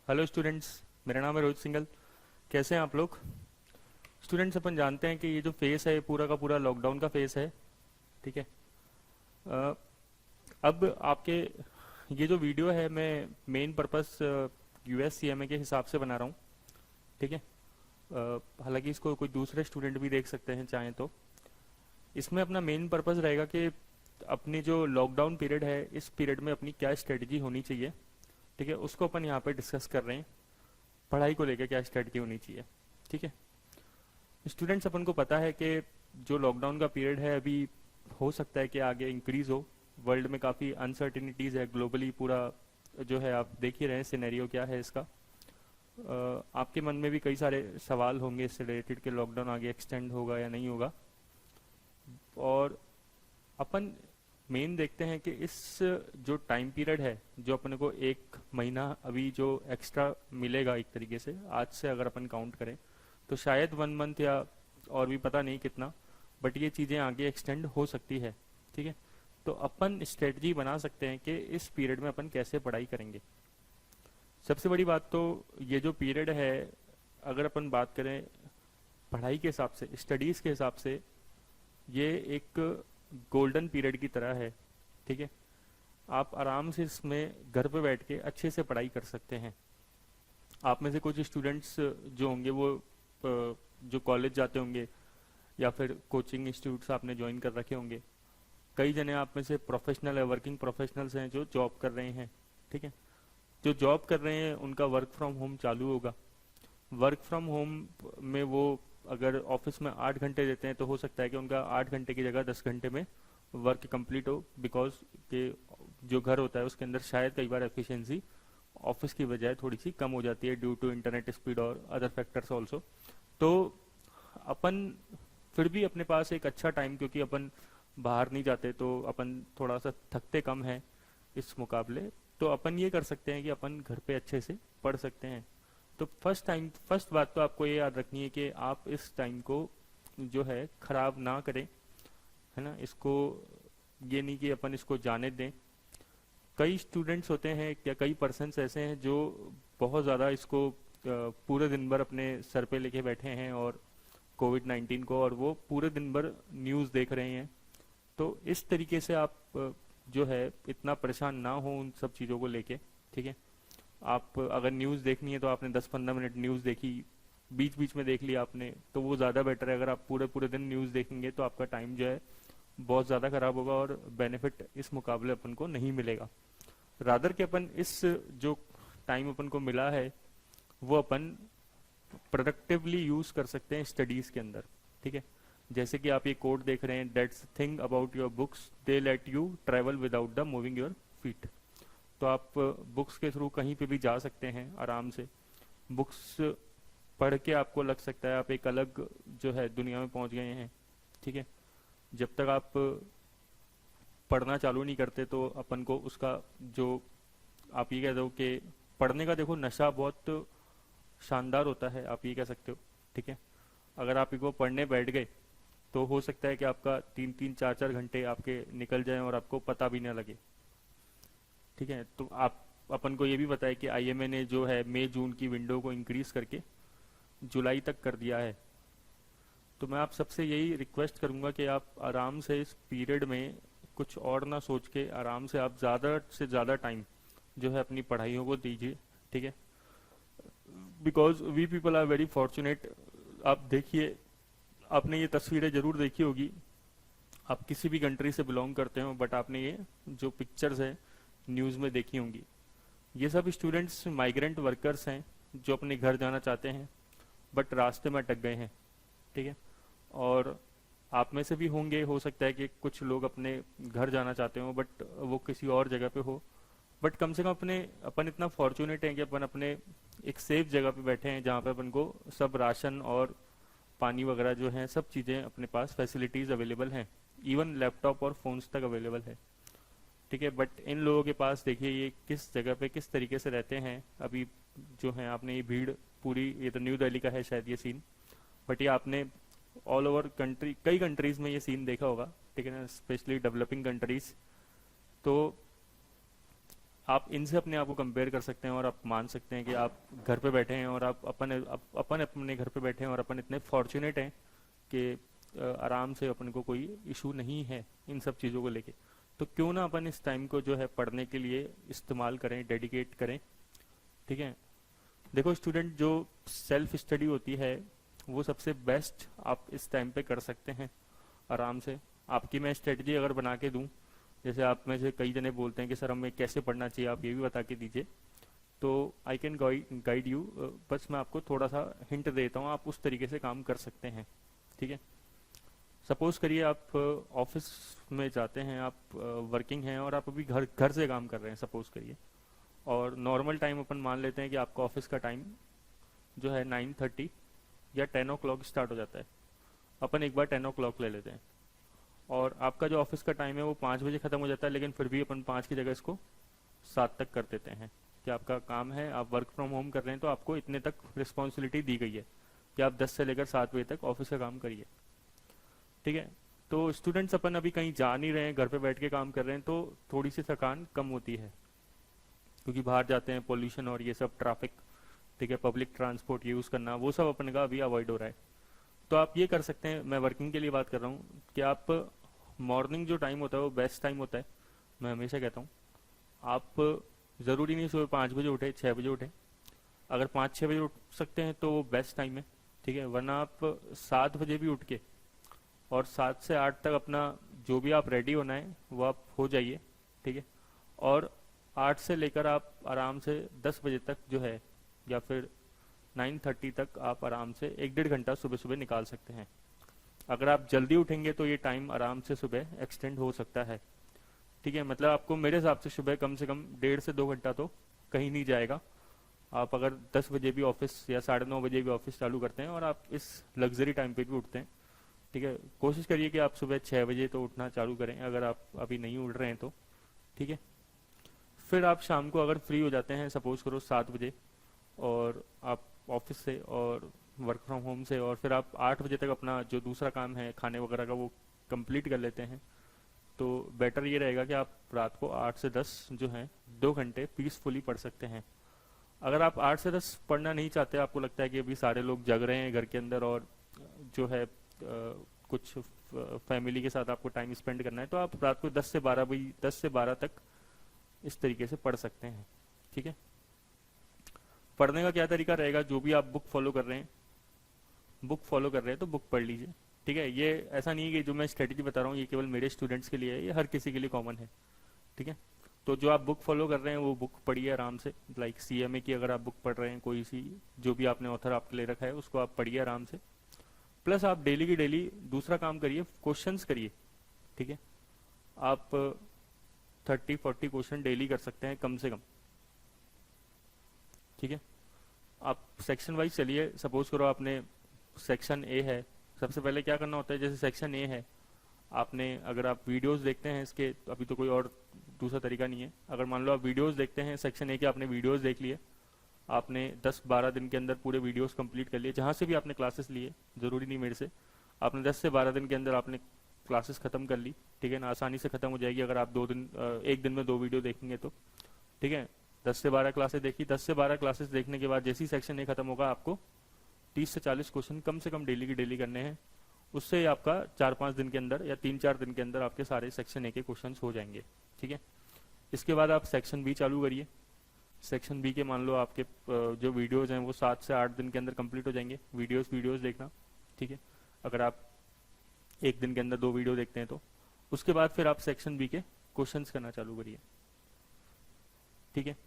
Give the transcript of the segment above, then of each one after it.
Hello students. मेरा नाम है रोहित सिंघल। कैसे हैं आप लोग? स्टूडेंट्स, अपन जानते हैं कि ये जो फेस है ये पूरा का पूरा लॉकडाउन का फेस है। ठीक है। अ, अब आपके ये जो वीडियो है मैं मेन पर्पस यूएस सीएमए के हिसाब से बना रहा हूँ। ठीक है। हालांकि इसको कोई दूसरे स्टूडेंट भी देख सकते हैं चाहें तो। इसमें अपना मेन पर्पस रहेगा कि अपनी जो लॉकडाउन पीरियड है इस पीरियड में अपनी क्या स्ट्रेटजी होनी चाहिए। ठीक है, उसको अपन यहाँ पे डिस्कस कर रहे हैं। पढ़ाई को लेकर क्या स्ट्रेटजी होनी चाहिए। ठीक है। स्टूडेंट्स, अपन को पता है कि जो लॉकडाउन का पीरियड है अभी हो सकता है कि आगे इंक्रीज हो। वर्ल्ड में काफ़ी अनसर्टिनिटीज़ है ग्लोबली। पूरा जो है आप देख ही रहे हैं सिनेरियो क्या है इसका। आपके मन में भी कई सारे सवाल होंगे इससे रिलेटेड कि लॉकडाउन आगे एक्सटेंड होगा या नहीं होगा। और अपन मेन देखते हैं कि इस जो टाइम पीरियड है जो अपने को एक महीना अभी जो एक्स्ट्रा मिलेगा एक तरीके से आज से अगर अपन काउंट करें तो शायद 1 मंथ या और भी पता नहीं कितना, बट ये चीज़ें आगे एक्सटेंड हो सकती है। ठीक है। तो अपन स्ट्रेटजी बना सकते हैं कि इस पीरियड में अपन कैसे पढ़ाई करेंगे। सबसे बड़ी बात तो ये जो पीरियड है, अगर अपन बात करें पढ़ाई के हिसाब से, स्टडीज़ के हिसाब से, ये एक गोल्डन पीरियड की तरह है। ठीक है। आप आराम से इसमें घर पे बैठ के अच्छे से पढ़ाई कर सकते हैं। आप में से कुछ स्टूडेंट्स जो होंगे वो जो कॉलेज जाते होंगे या फिर कोचिंग इंस्टीट्यूट्स आपने ज्वाइन कर रखे होंगे। कई जने आप में से प्रोफेशनल है, वर्किंग प्रोफेशनल्स हैं जो जॉब कर रहे हैं। ठीक है। जो जॉब कर रहे हैं उनका वर्क फ्रॉम होम चालू होगा। वर्क फ्रॉम होम में वो अगर ऑफिस में 8 घंटे देते हैं तो हो सकता है कि उनका 8 घंटे की जगह 10 घंटे में वर्क कंप्लीट हो, बिकॉज के जो घर होता है उसके अंदर शायद कई बार एफिशिएंसी ऑफिस की बजाय थोड़ी सी कम हो जाती है ड्यू टू इंटरनेट स्पीड और अदर फैक्टर्स ऑल्सो। तो अपन फिर भी अपने पास एक अच्छा टाइम, क्योंकि अपन बाहर नहीं जाते तो अपन थोड़ा सा थकते कम है इस मुकाबले। तो अपन ये कर सकते हैं कि अपन घर पे अच्छे से पढ़ सकते हैं। तो फर्स्ट बात तो आपको ये याद रखनी है कि आप इस टाइम को जो है खराब ना करें, है ना। इसको ये नहीं कि अपन इसको जाने दें। कई स्टूडेंट्स होते हैं या कई पर्सन्स ऐसे हैं जो बहुत ज़्यादा इसको पूरे दिन भर अपने सर पे लेके बैठे हैं और कोविड 19 को, और वो पूरे दिन भर न्यूज़ देख रहे हैं। तो इस तरीके से आप जो है इतना परेशान ना हो उन सब चीज़ों को लेके। ठीक है। आप अगर न्यूज़ देखनी है तो आपने 10-15 मिनट न्यूज़ देखी, बीच बीच में देख लिया आपने, तो वो ज़्यादा बेटर है। अगर आप पूरे पूरे दिन न्यूज़ देखेंगे तो आपका टाइम जो है बहुत ज़्यादा खराब होगा और बेनिफिट इस मुकाबले अपन को नहीं मिलेगा। रादर के अपन इस जो टाइम अपन को मिला है वो अपन प्रोडक्टिवली यूज़ कर सकते हैं स्टडीज़ के अंदर। ठीक है। जैसे कि आप ये कोड देख रहे हैं, that's thing about your books they let you travel without the moving your feet. तो आप बुक्स के थ्रू कहीं पे भी जा सकते हैं आराम से। बुक्स पढ़ के आपको लग सकता है आप एक अलग जो है दुनिया में पहुंच गए हैं। ठीक है। जब तक आप पढ़ना चालू नहीं करते तो अपन को उसका जो आप ये कह दो कि पढ़ने का देखो नशा बहुत शानदार होता है, आप ये कह सकते हो। ठीक है। अगर आप इसको पढ़ने बैठ गए तो हो सकता है कि आपका 3-3 4-4 घंटे आपके निकल जाएं और आपको पता भी ना लगे। ठीक है। तो आप अपन को ये भी पता है कि आईएमए ने जो है मई जून की विंडो को इंक्रीज करके जुलाई तक कर दिया है। तो मैं आप सबसे यही रिक्वेस्ट करूंगा कि आप आराम से इस पीरियड में कुछ और ना सोच के आराम से आप ज़्यादा से ज़्यादा टाइम जो है अपनी पढ़ाइयों को दीजिए। ठीक है। Because we people are very fortunate. आप देखिए, आपने ये तस्वीरें जरूर देखी होगी। आप किसी भी कंट्री से बिलोंग करते हो बट आपने ये जो पिक्चर्स है न्यूज़ में देखी होंगी। ये सब स्टूडेंट्स माइग्रेंट वर्कर्स हैं जो अपने घर जाना चाहते हैं बट रास्ते में अटक गए हैं। ठीक है। और आप में से भी होंगे, हो सकता है कि कुछ लोग अपने घर जाना चाहते हो बट वो किसी और जगह पे हो। बट कम से कम अपन इतना फॉर्चुनेट हैं कि अपन अपने एक सेफ जगह पे बैठे हैं जहाँ पे अपन को सब राशन और पानी वगैरह जो है सब चीज़ें अपने पास फैसिलिटीज़ अवेलेबल हैं। इवन लैपटॉप और फोन्स तक अवेलेबल है। ठीक है। बट इन लोगों के पास देखिए ये किस जगह पे किस तरीके से रहते हैं। अभी जो है आपने ये भीड़ पूरी, ये तो न्यू दिल्ली का है शायद ये सीन, बट ये आपने ऑल ओवर कंट्री कई कंट्रीज में ये सीन देखा होगा। ठीक है ना, स्पेशली डेवलपिंग कंट्रीज। तो आप इनसे अपने आप को कंपेयर कर सकते हैं और आप मान सकते हैं कि आप घर पे बैठे हैं और आप अपन अपने घर पे बैठे हैं और अपन इतने फॉर्चुनेट हैं कि आराम से अपन को कोई इशू नहीं है इन सब चीज़ों को लेके। तो क्यों ना अपन इस टाइम को जो है पढ़ने के लिए इस्तेमाल करें, डेडिकेट करें। ठीक है, देखो स्टूडेंट, जो सेल्फ स्टडी होती है वो सबसे बेस्ट आप इस टाइम पे कर सकते हैं आराम से। आपकी मैं स्ट्रेटजी अगर बना के दूं, जैसे आप में से कई जने बोलते हैं कि सर हमें कैसे पढ़ना चाहिए, आप ये भी बता के दीजिए, तो आई कैन गाइड यू। बस मैं आपको थोड़ा सा हिंट देता हूँ, आप उस तरीके से काम कर सकते हैं। ठीक है, सपोज करिए आप ऑफिस में जाते हैं, आप वर्किंग हैं और आप अभी घर घर से काम कर रहे हैं सपोज करिए, और नॉर्मल टाइम अपन मान लेते हैं कि आपका ऑफिस का टाइम जो है 9:30 या 10 o'clock स्टार्ट हो जाता है। अपन एक बार 10 o'clock ले लेते हैं, और आपका जो ऑफिस का टाइम है वो 5 बजे खत्म हो जाता है, लेकिन फिर भी अपन 5 की जगह इसको 7 तक कर देते हैं कि आपका काम है, आप वर्क फ्रॉम होम कर रहे हैं तो आपको इतने तक रिस्पॉन्सिबिलिटी दी गई है कि आप 10 से लेकर 7 बजे तक ऑफिस का काम करिए। ठीक है, तो स्टूडेंट्स अपन अभी कहीं जा नहीं रहे हैं, घर पे बैठ के काम कर रहे हैं, तो थोड़ी सी थकान कम होती है क्योंकि बाहर जाते हैं, पोल्यूशन और ये सब ट्रैफिक, ठीक है, पब्लिक ट्रांसपोर्ट यूज़ करना, वो सब अपन का अभी अवॉइड हो रहा है। तो आप ये कर सकते हैं, मैं वर्किंग के लिए बात कर रहा हूँ, कि आप मॉर्निंग जो टाइम होता है वो बेस्ट टाइम होता है। मैं हमेशा कहता हूँ आप ज़रूरी नहीं सुबह 5 बजे उठे, 6 बजे उठे, अगर 5-6 बजे उठ सकते हैं तो वो बेस्ट टाइम है। ठीक है, वरना आप 7 बजे भी उठ के और 7 से 8 तक अपना जो भी आप रेडी होना है वो आप हो जाइए। ठीक है, और 8 से लेकर आप आराम से 10 बजे तक जो है, या फिर 9:30 तक आप आराम से 1-1.5 घंटा सुबह सुबह निकाल सकते हैं। अगर आप जल्दी उठेंगे तो ये टाइम आराम से सुबह एक्सटेंड हो सकता है। ठीक है, मतलब आपको मेरे हिसाब से सुबह कम से कम 1.5 से 2 घंटा तो कहीं नहीं जाएगा। आप अगर 10 बजे भी ऑफिस या 9:30 बजे भी ऑफिस चालू करते हैं और आप इस लग्जरी टाइम पे भी उठते हैं, ठीक है, कोशिश करिए कि आप सुबह 6 बजे तो उठना चालू करें अगर आप अभी नहीं उठ रहे हैं तो। ठीक है, फिर आप शाम को अगर फ्री हो जाते हैं सपोज करो 7 बजे, और आप ऑफिस से और वर्क फ्रॉम होम से, और फिर आप 8 बजे तक अपना जो दूसरा काम है खाने वगैरह का वो कंप्लीट कर लेते हैं, तो बेटर ये रहेगा कि आप रात को 8 से 10 जो है 2 घंटे पीसफुली पढ़ सकते हैं। अगर आप 8 से 10 पढ़ना नहीं चाहते, आपको लगता है कि अभी सारे लोग जग रहे हैं घर के अंदर और जो है कुछ फैमिली के साथ आपको टाइम स्पेंड करना है, तो आप रात को 10 से 12 तक इस तरीके से पढ़ सकते हैं। ठीक है, पढ़ने का क्या तरीका रहेगा, जो भी आप बुक फॉलो कर रहे हैं, तो बुक पढ़ लीजिए। ठीक है, ये ऐसा नहीं है कि जो मैं स्ट्रेटेजी बता रहा हूँ ये केवल मेरे स्टूडेंट्स के लिए है, ये हर किसी के लिए कॉमन है। ठीक है, तो जो आप बुक फॉलो कर रहे हैं वो बुक पढ़िए आराम से, लाइक CMA की अगर आप बुक पढ़ रहे हैं, कोई सी जो भी आपने ऑथर आपके ले रखा है उसको आप पढ़िए आराम से। प्लस आप डेली की डेली दूसरा काम करिए, क्वेश्चंस करिए। ठीक है, आप 30-40 क्वेश्चन डेली कर सकते हैं कम से कम। ठीक है, आप सेक्शन वाइज चलिए। सपोज करो आपने सेक्शन ए है, सबसे पहले क्या करना होता है, जैसे सेक्शन ए है, आपने अगर आप वीडियोस देखते हैं इसके, तो अभी तो कोई और दूसरा तरीका नहीं है, अगर मान लो आप वीडियोस देखते हैं सेक्शन ए के, आपने वीडियोस देख लिए, आपने 10-12 दिन के अंदर पूरे वीडियोस कंप्लीट कर लिए, जहाँ से भी आपने क्लासेस लिए, ज़रूरी नहीं मेरे से, आपने 10 से 12 दिन के अंदर आपने क्लासेस ख़त्म कर ली। ठीक है ना, आसानी से ख़त्म हो जाएगी अगर आप एक दिन में 2 वीडियो देखेंगे तो। ठीक है, 10 से 12 क्लासेस देखी, 10 से 12 क्लासेस देखने के बाद जैसे ही सेक्शन ए खत्म होगा, आपको 30 से 40 क्वेश्चन कम से कम डेली की डेली करने हैं। उससे आपका 4-5 दिन के अंदर या 3-4 दिन के अंदर आपके सारे सेक्शन ए के क्वेश्चन हो जाएंगे। ठीक है, इसके बाद आप सेक्शन बी चालू करिए। सेक्शन बी के मान लो आपके जो वीडियोज़ हैं वो 7 से 8 दिन के अंदर कंप्लीट हो जाएंगे। वीडियोज़ देखना। ठीक है, अगर आप एक दिन के अंदर 2 वीडियो देखते हैं तो उसके बाद फिर आप सेक्शन बी के क्वेश्चंस करना चालू करिए। ठीक है,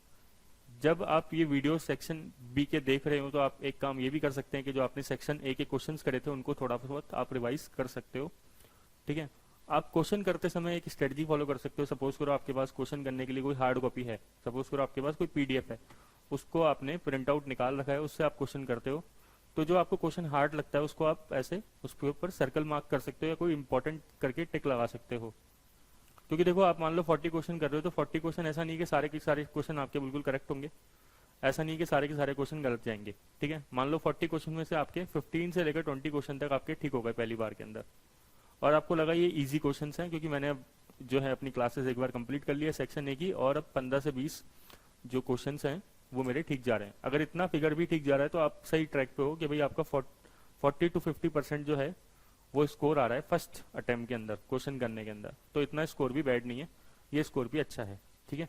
जब आप ये वीडियो सेक्शन बी के देख रहे हो तो आप एक काम ये भी कर सकते हैं कि जो आपने सेक्शन ए के क्वेश्चंस करे थे उनको थोड़ा बहुत आप रिवाइज कर सकते हो। ठीक है, आप क्वेश्चन करते समय एक स्ट्रेटजी फॉलो कर सकते हो। सपोज करो आपके पास क्वेश्चन करने के लिए कोई हार्ड कॉपी है, सपोज करो आपके पास कोई PDF है, उसको आपने प्रिंट आउट निकाल रखा है, उससे आप क्वेश्चन करते हो, तो जो आपको क्वेश्चन हार्ड लगता है उसको आप ऐसे उसके ऊपर सर्कल मार्क कर सकते हो या कोई इंपॉर्टेंट करके टिक लगा सकते हो। क्योंकि देखो आप मान लो 40 क्वेश्चन कर रहे हो, तो 40 क्वेश्चन ऐसा नहीं कि सारे के सारे क्वेश्चन आपके बिल्कुल करेक्ट होंगे, ऐसा नहीं कि सारे के सारे क्वेश्चन गलत जाएंगे। ठीक है, मान लो 40 क्वेश्चन में से आपके 15 से लेकर 20 क्वेश्चन तक आपके ठीक हो गए पहली बार के अंदर, और आपको लगा ये इजी क्वेश्चंस हैं क्योंकि मैंने जो है अपनी क्लासेस एक बार कंप्लीट कर लिया सेक्शन ए की, और अब 15 से 20 जो क्वेश्चंस हैं वो मेरे ठीक जा रहे हैं। अगर इतना फिगर भी ठीक जा रहा है तो आप सही ट्रैक पे हो कि भाई आपका 40 to 50% जो है वो स्कोर आ रहा है फर्स्ट अटेम्प्ट के अंदर क्वेश्चन करने के अंदर, तो इतना स्कोर भी बैड नहीं है, ये स्कोर भी अच्छा है। ठीक है,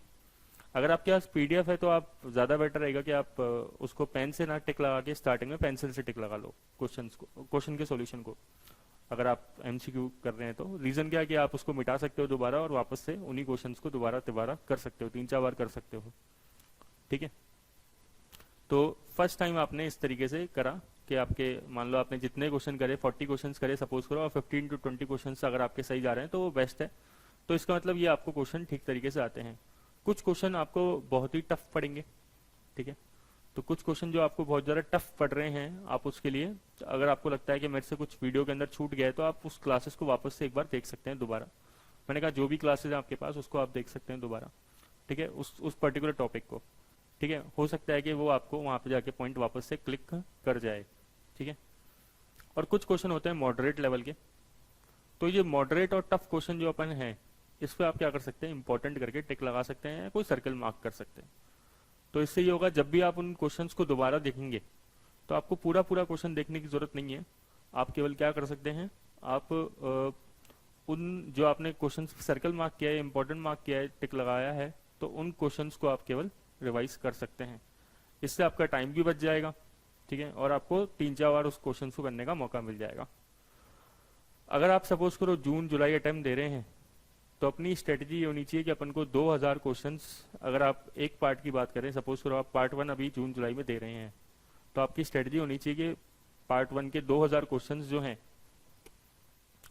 अगर आपके पास पीडीएफ है तो आप ज़्यादा बेटर रहेगा कि आप उसको पेन से ना टिक लगा के स्टार्टिंग में पेंसिल से टिक लगा लो क्वेश्चन के सॉल्यूशन को। अगर आप एमसीक्यू कर रहे हैं तो रीज़न क्या है कि आप उसको मिटा सकते हो दोबारा और वापस से उन्हीं क्वेश्चंस को दोबारा कर सकते हो, 3-4 बार कर सकते हो। ठीक है, तो फर्स्ट टाइम आपने इस तरीके से करा कि आपके मान लो आपने जितने क्वेश्चन करे 40 क्वेश्चन करे सपोज करो, और 15 to 20 क्वेश्चन अगर आपके सही जा रहे हैं तो वो बेस्ट है। तो इसका मतलब ये आपको क्वेश्चन ठीक तरीके से आते हैं। कुछ क्वेश्चन आपको बहुत ही टफ पड़ेंगे। ठीक है, तो कुछ क्वेश्चन जो आपको बहुत ज़्यादा टफ पड़ रहे हैं, आप उसके लिए अगर आपको लगता है कि मेरे से कुछ वीडियो के अंदर छूट गया है तो आप उस क्लासेस को वापस से एक बार देख सकते हैं दोबारा। मैंने कहा जो भी क्लासेस हैं आपके पास उसको आप देख सकते हैं दोबारा। ठीक है, उस पर्टिकुलर टॉपिक को। ठीक है, हो सकता है कि वो आपको वहाँ पे जाके पॉइंट वापस से क्लिक कर जाए। ठीक है, और कुछ क्वेश्चन होते हैं मॉडरेट लेवल के, तो ये मॉडरेट और टफ क्वेश्चन जो अपन है इस पर आप क्या कर सकते हैं, इंपॉर्टेंट करके टिक लगा सकते हैं, कोई सर्कल मार्क कर सकते हैं। तो इससे ये होगा जब भी आप उन क्वेश्चंस को दोबारा देखेंगे तो आपको पूरा पूरा क्वेश्चन देखने की जरूरत नहीं है। आप केवल क्या कर सकते हैं, आप उन जो आपने क्वेश्चन सर्कल मार्क किया है, इंपॉर्टेंट मार्क किया है, टिक लगाया है, तो उन क्वेश्चंस को आप केवल रिवाइज कर सकते हैं। इससे आपका टाइम भी बच जाएगा। ठीक है, और आपको 3-4 बार उस क्वेश्चन को करने का मौका मिल जाएगा। अगर आप सपोज करो जून जुलाई अटेम्प्ट दे रहे हैं तो अपनी स्ट्रेटजी ये होनी चाहिए कि अपन को 2000 क्वेश्चंस, अगर आप एक पार्ट की बात करें, सपोज करो आप पार्ट 1 अभी जून जुलाई में दे रहे हैं, तो आपकी स्ट्रेटजी होनी चाहिए कि पार्ट 1 के 2000 क्वेश्चंस जो हैं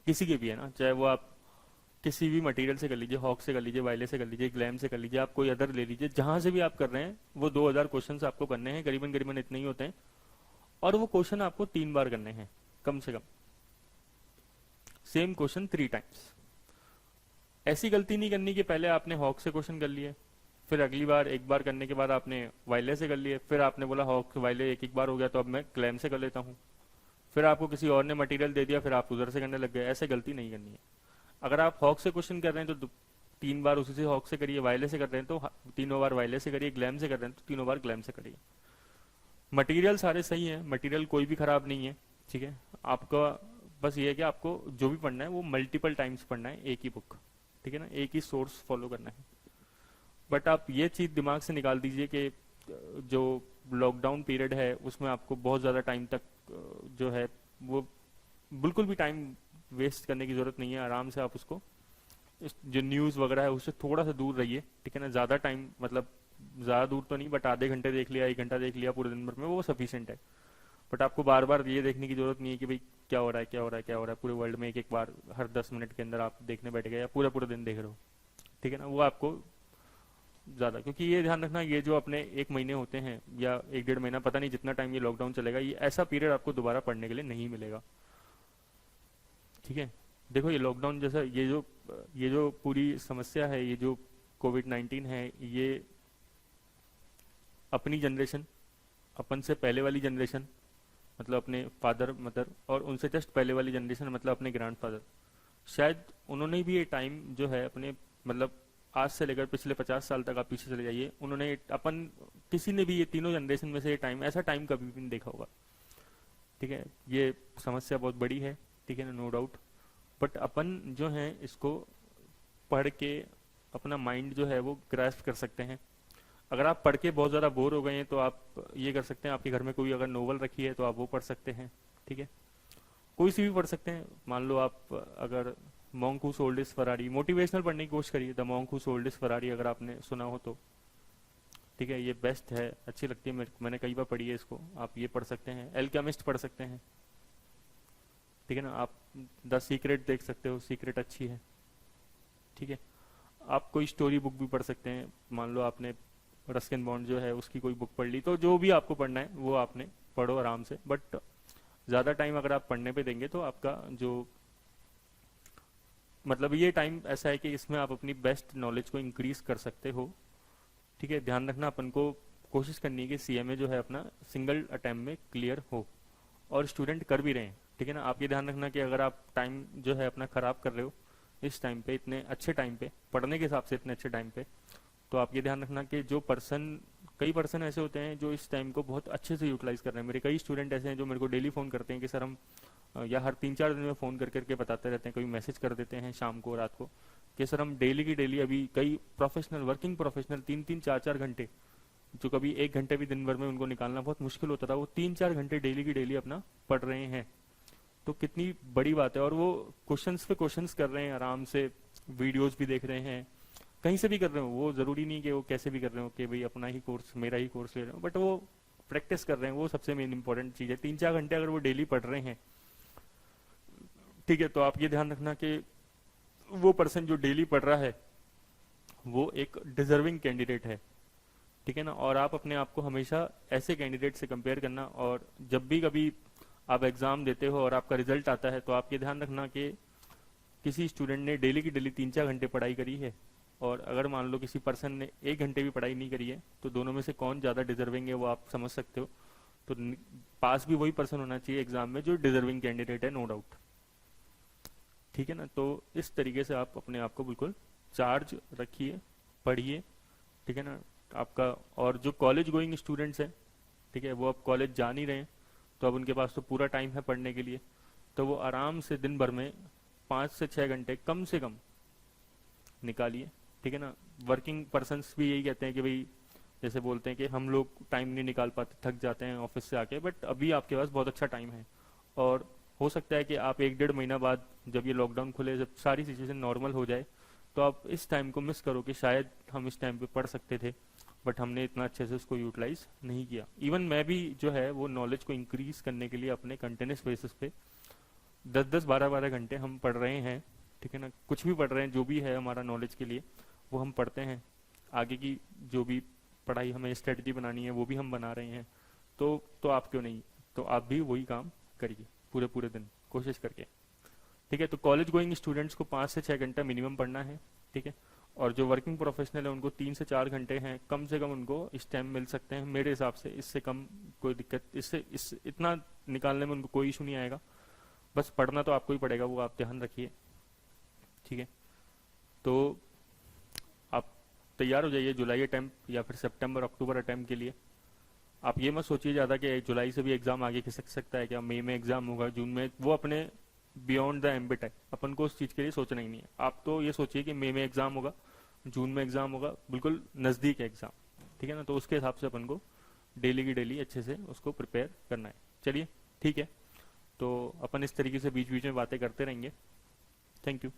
किसी के भी है ना, चाहे वो आप किसी भी मटेरियल से कर लीजिए, हॉक से कर लीजिए, वायले से कर लीजिए, ग्लैम से कर लीजिए, आप कोई अदर ले लीजिए, जहां से भी आप कर रहे हैं वो 2000 क्वेश्चन आपको करने हैं। करीबन करीबन इतने ही होते हैं, और वो क्वेश्चन आपको 3 बार करने हैं कम से कम, सेम क्वेश्चन 3 टाइम्स। ऐसी गलती नहीं करनी कि पहले आपने हॉक से क्वेश्चन कर लिए, फिर अगली बार एक बार करने के बाद आपने वायले से कर लिए, फिर आपने बोला हॉक वायले एक बार हो गया तो अब मैं क्लैम से कर लेता हूँ, फिर आपको किसी और ने मटेरियल दे दिया, फिर आप उधर से करने लग गए। ऐसे गलती नहीं करनी है। अगर आप हॉक से क्वेश्चन कर रहे हैं तो 3 बार उसी से हॉक से करिए, वायले से कर रहे हैं तो 3 बार वायले से करिए, ग्लैम से कर रहे हैं तो 3 बार ग्लैम से करिए। मटेरियल सारे सही है, मटेरियल कोई भी खराब नहीं है। ठीक है, आपका बस ये है कि आपको जो भी पढ़ना है वो मल्टीपल टाइम्स पढ़ना है, एक ही बुक। ठीक है ना, एक ही सोर्स फॉलो करना है। बट आप ये चीज दिमाग से निकाल दीजिए कि जो लॉकडाउन पीरियड है उसमें आपको बहुत ज़्यादा टाइम तक जो है वो बिल्कुल भी टाइम वेस्ट करने की ज़रूरत नहीं है। आराम से आप उसको जो न्यूज़ वगैरह है उससे थोड़ा सा दूर रहिए। ठीक है ना, ज़्यादा टाइम मतलब ज़्यादा दूर तो नहीं, बट आधे घंटे देख लिया, 1 घंटा देख लिया पूरे दिन भर में, वो सफिशिएंट है। बट आपको बार बार ये देखने की जरूरत नहीं है कि भाई क्या हो रहा है, क्या हो रहा है, क्या हो रहा है पूरे वर्ल्ड में। एक बार हर 10 मिनट के अंदर आप देखने बैठ गए या पूरा पूरा दिन देख रहे हो। ठीक है ना, वो आपको ज़्यादा, क्योंकि ये ध्यान रखना, ये जो अपने 1 महीने होते हैं या 1-1.5 महीना, पता नहीं जितना टाइम ये लॉकडाउन चलेगा, ये ऐसा पीरियड आपको दोबारा पढ़ने के लिए नहीं मिलेगा। ठीक है, देखो ये लॉकडाउन जैसा ये जो पूरी समस्या है, ये जो कोविड-19 है, ये अपनी जनरेशन, अपन से पहले वाली जनरेशन मतलब अपने फादर मदर, और उनसे जस्ट पहले वाली जनरेशन मतलब अपने ग्रैंडफादर, शायद उन्होंने भी ये टाइम जो है अपने मतलब आज से लेकर पिछले 50 साल तक आप पीछे चले जाइए, उन्होंने अपन किसी ने भी ये तीनों जनरेशन में से ये टाइम, ऐसा टाइम कभी भी नहीं देखा होगा। ठीक है, ये समस्या बहुत बड़ी है। ठीक है ना, नो डाउट। बट अपन जो है इसको पढ़ के अपना माइंड जो है वो ग्रास्प कर सकते हैं। अगर आप पढ़ के बहुत ज़्यादा बोर हो गए हैं तो आप ये कर सकते हैं, आपके घर में कोई अगर नोवेल रखी है तो आप वो पढ़ सकते हैं। ठीक है, कोई सी भी पढ़ सकते हैं। मान लो आप अगर monk who sold his Ferrari, motivational पढ़ने की कोशिश करिए, the monk who sold his Ferrari, अगर आपने सुना हो तो। ठीक है, ये बेस्ट है, अच्छी लगती है, मैंने कई बार पढ़ी है इसको, आप ये पढ़ सकते हैं। एल्केमिस्ट पढ़ सकते हैं। ठीक है ना, आप द सीक्रेट देख सकते हो, सीक्रेट अच्छी है। ठीक है, आप कोई स्टोरी बुक भी पढ़ सकते हैं। मान लो आपने रस्किन बॉन्ड जो है उसकी कोई बुक पढ़ ली, तो जो भी आपको पढ़ना है वो आपने पढ़ो आराम से। बट ज़्यादा टाइम अगर आप पढ़ने पे देंगे तो आपका जो मतलब ये टाइम ऐसा है कि इसमें आप अपनी बेस्ट नॉलेज को इंक्रीज कर सकते हो। ठीक है, ध्यान रखना, अपन को कोशिश करनी है कि सीएमए जो है अपना सिंगल अटेम्प्ट में क्लियर हो, और स्टूडेंट कर भी रहे हैं। ठीक है ना, आप ये ध्यान रखना कि अगर आप टाइम जो है अपना खराब कर रहे हो इस टाइम पे, इतने अच्छे टाइम पे, पढ़ने के हिसाब से इतने अच्छे टाइम पे, तो आप ये ध्यान रखना कि जो पर्सन, कई पर्सन ऐसे होते हैं जो इस टाइम को बहुत अच्छे से यूटिलाइज कर रहे हैं। मेरे कई स्टूडेंट ऐसे हैं जो मेरे को डेली फ़ोन करते हैं कि सर हम या हर 3-4 दिन में फ़ोन कर करके बताते रहते हैं, कभी मैसेज कर देते हैं शाम को रात को कि सर हम डेली की डेली, अभी कई प्रोफेशनल, वर्किंग प्रोफेशनल 3-3, 4-4 घंटे, जो कभी 1 घंटे भी दिन भर में उनको निकालना बहुत मुश्किल होता था, वो 3-4 घंटे डेली की डेली अपना पढ़ रहे हैं। तो कितनी बड़ी बात है। और वो क्वेश्चंस पे क्वेश्चंस कर रहे हैं आराम से, वीडियोस भी देख रहे हैं, कहीं से भी कर रहे हो, वो जरूरी नहीं कि वो कैसे भी कर रहे हो कि भाई अपना ही कोर्स, मेरा ही कोर्स ले रहे हो, बट वो प्रैक्टिस कर रहे हैं, वो सबसे मेन इंपॉर्टेंट चीज़ है। 3-4 घंटे अगर वो डेली पढ़ रहे हैं, ठीक है, तो आप ये ध्यान रखना कि वो पर्सन जो डेली पढ़ रहा है वो एक डिजर्विंग कैंडिडेट है, ठीक है ना। और आप अपने आप को हमेशा ऐसे कैंडिडेट से कंपेयर करना, और जब भी कभी आप एग्जाम देते हो और आपका रिजल्ट आता है तो आप ये ध्यान रखना कि किसी स्टूडेंट ने डेली की डेली 3-4 घंटे पढ़ाई करी है, और अगर मान लो किसी पर्सन ने 1 घंटे भी पढ़ाई नहीं करी है, तो दोनों में से कौन ज़्यादा डिजर्विंग है वो आप समझ सकते हो। तो पास भी वही पर्सन होना चाहिए एग्जाम में जो डिजर्विंग कैंडिडेट है, नो डाउट, ठीक है ना। तो इस तरीके से आप अपने आप को बिल्कुल चार्ज रखिए, पढ़िए, ठीक है ना आपका। और जो कॉलेज गोइंग स्टूडेंट्स हैं, ठीक है, वो अब कॉलेज जा नहीं रहे हैं, तो अब उनके पास तो पूरा टाइम है पढ़ने के लिए, तो वो आराम से दिन भर में 5 से 6 घंटे कम से कम निकालिए, ठीक है ना। वर्किंग पर्सन्स भी यही कहते हैं कि भाई, जैसे बोलते हैं कि हम लोग टाइम नहीं निकाल पाते, थक जाते हैं ऑफिस से आके, बट अभी आपके पास बहुत अच्छा टाइम है। और हो सकता है कि आप 1-1.5 महीना बाद, जब ये लॉकडाउन खुले, जब सारी सिचुएशन नॉर्मल हो जाए, तो आप इस टाइम को मिस करो कि शायद हम इस टाइम पे पढ़ सकते थे, बट हमने इतना अच्छे से उसको यूटिलाइज नहीं किया। इवन मैं भी जो है वो नॉलेज को इंक्रीज करने के लिए अपने कंटिन्यूस बेसिस पे 10-10, 12-12 घंटे हम पढ़ रहे हैं, ठीक है ना। कुछ भी पढ़ रहे हैं, जो भी है हमारा नॉलेज के लिए, वो हम पढ़ते हैं। आगे की जो भी पढ़ाई, हमें स्ट्रेटजी बनानी है, वो भी हम बना रहे हैं। तो आप क्यों नहीं, तो आप भी वही काम करिए पूरे पूरे दिन कोशिश करके, ठीक है। तो कॉलेज गोइंग स्टूडेंट्स को 5 से 6 घंटा मिनिमम पढ़ना है, ठीक है। और जो वर्किंग प्रोफेशनल है उनको 3 से 4 घंटे हैं कम से कम, उनको इस टाइम मिल सकते हैं मेरे हिसाब से। इससे कम कोई दिक्कत, इतना निकालने में उनको कोई इशू नहीं आएगा। बस पढ़ना तो आपको ही पड़ेगा, वो आप ध्यान रखिए, ठीक है। तो आप तैयार हो जाइए जुलाई अटेम्प्ट या फिर सितंबर अक्टूबर अटेम्प्ट के लिए। आप ये मत सोचिए ज़्यादा कि जुलाई से भी एग्ज़ाम आगे खिसक सकता है, क्या मई में एग्ज़ाम होगा, जून में, वो अपने बियॉन्ड द एम्बिट है, अपन को उस चीज़ के लिए सोचना ही नहीं है। आप तो ये सोचिए कि मई में एग्ज़ाम होगा, जून में एग्ज़ाम होगा, बिल्कुल नज़दीक है एग्ज़ाम, ठीक है ना। तो उसके हिसाब से अपन को डेली की डेली अच्छे से उसको प्रिपेयर करना है। चलिए ठीक है, तो अपन इस तरीके से बीच बीच में बातें करते रहेंगे। Thank you.